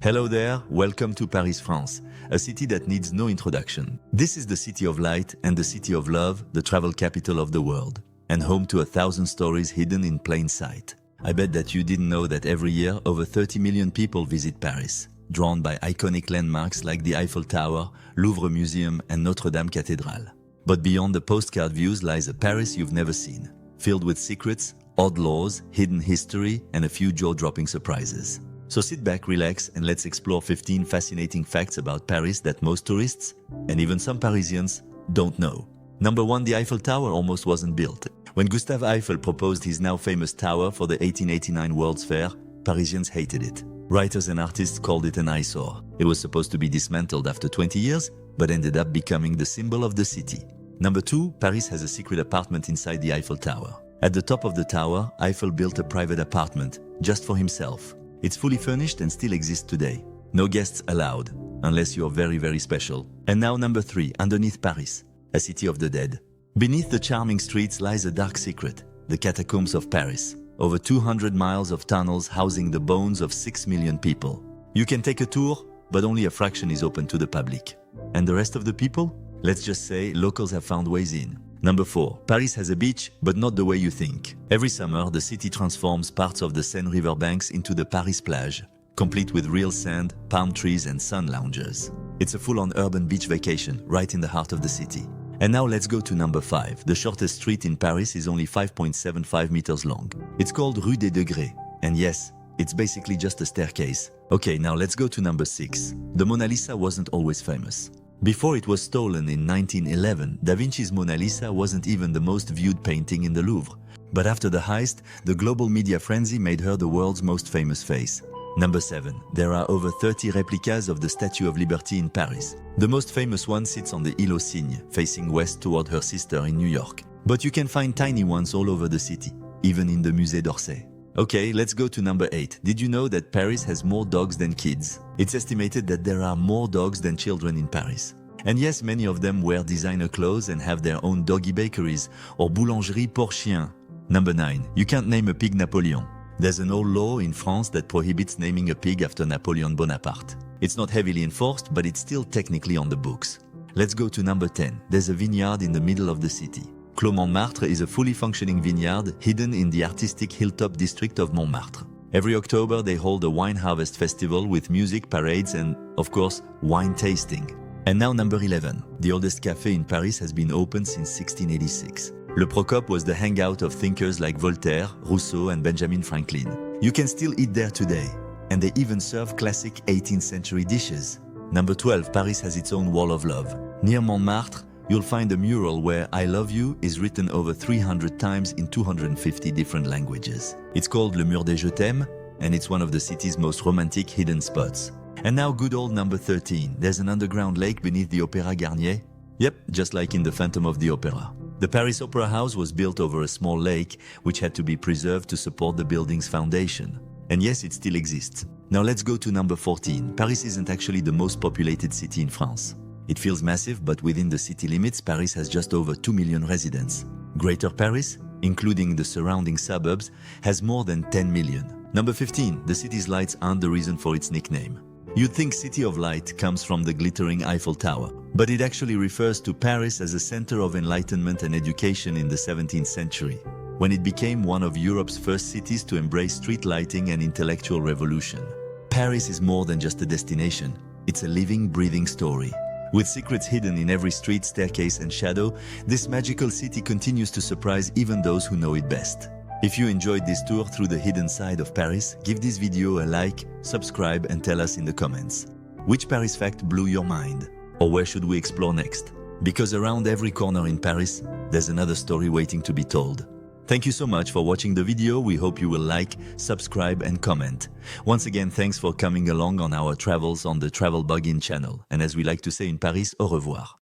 Hello there, welcome to Paris, France, a city that needs no introduction. This is the city of light and the city of love, the travel capital of the world, and home to 1,000 stories hidden in plain sight. I bet that you didn't know that every year over 30 million people visit Paris, drawn by iconic landmarks like the Eiffel Tower, Louvre Museum and Notre Dame Cathedral. But beyond the postcard views lies a Paris you've never seen, filled with secrets, odd laws, hidden history and a few jaw-dropping surprises. So sit back, relax, and let's explore 15 fascinating facts about Paris that most tourists, and even some Parisians, don't know. Number 1. The Eiffel Tower almost wasn't built. When Gustave Eiffel proposed his now famous tower for the 1889 World's Fair, Parisians hated it. Writers and artists called it an eyesore. It was supposed to be dismantled after 20 years, but ended up becoming the symbol of the city. Number 2. Paris has a secret apartment inside the Eiffel Tower. At the top of the tower, Eiffel built a private apartment, just for himself. It's fully furnished and still exists today. No guests allowed, unless you're very special. And now number 3, underneath Paris, a city of the dead. Beneath the charming streets lies a dark secret, the Catacombs of Paris. Over 200 miles of tunnels housing the bones of 6 million people. You can take a tour, but only a fraction is open to the public. And the rest of the people? Let's just say locals have found ways in. Number 4. Paris has a beach, but not the way you think. Every summer, the city transforms parts of the Seine river banks into the Paris plage, complete with real sand, palm trees and sun loungers. It's a full-on urban beach vacation, right in the heart of the city. And now let's go to number 5. The shortest street in Paris is only 5.75 meters long. It's called Rue des Degrés. And yes, it's basically just a staircase. Okay, now let's go to number 6. The Mona Lisa wasn't always famous. Before it was stolen in 1911, Da Vinci's Mona Lisa wasn't even the most viewed painting in the Louvre. But after the heist, the global media frenzy made her the world's most famous face. Number 7. There are over 30 replicas of the Statue of Liberty in Paris. The most famous one sits on the Île aux Cygnes, facing west toward her sister in New York. But you can find tiny ones all over the city, even in the Musée d'Orsay. Okay, let's go to number 8. Did you know that Paris has more dogs than kids? It's estimated that there are more dogs than children in Paris. And yes, many of them wear designer clothes and have their own doggy bakeries or boulangerie pour chiens. Number 9. You can't name a pig Napoleon. There's an old law in France that prohibits naming a pig after Napoleon Bonaparte. It's not heavily enforced, but it's still technically on the books. Let's go to number 10. There's a vineyard in the middle of the city. Clos Montmartre is a fully functioning vineyard hidden in the artistic hilltop district of Montmartre. Every October they hold a wine harvest festival with music, parades and, of course, wine tasting. And now number 11. The oldest cafe in Paris has been open since 1686. Le Procope was the hangout of thinkers like Voltaire, Rousseau and Benjamin Franklin. You can still eat there today. And they even serve classic 18th century dishes. Number 12. Paris has its own wall of love. Near Montmartre, you'll find a mural where I love you is written over 300 times in 250 different languages. It's called Le Mur des Je t'aime, and it's one of the city's most romantic hidden spots. And now good old number 13. There's an underground lake beneath the Opéra Garnier. Yep, just like in the Phantom of the Opera. The Paris Opera House was built over a small lake, which had to be preserved to support the building's foundation. And yes, it still exists. Now let's go to number 14. Paris isn't actually the most populated city in France. It feels massive, but within the city limits, Paris has just over 2 million residents. Greater Paris, including the surrounding suburbs, has more than 10 million. Number 15. The city's lights aren't the reason for its nickname. You'd think City of Light comes from the glittering Eiffel Tower, but it actually refers to Paris as a center of enlightenment and education in the 17th century, when it became one of Europe's first cities to embrace street lighting and intellectual revolution. Paris is more than just a destination. It's a living, breathing story. With secrets hidden in every street, staircase and shadow, this magical city continues to surprise even those who know it best. If you enjoyed this tour through the hidden side of Paris, give this video a like, subscribe and tell us in the comments. Which Paris fact blew your mind? Or where should we explore next? Because around every corner in Paris, there's another story waiting to be told. Thank you so much for watching the video. We hope you will like, subscribe and comment. Once again, thanks for coming along on our travels on the Travel Buggin channel. And as we like to say in Paris, au revoir.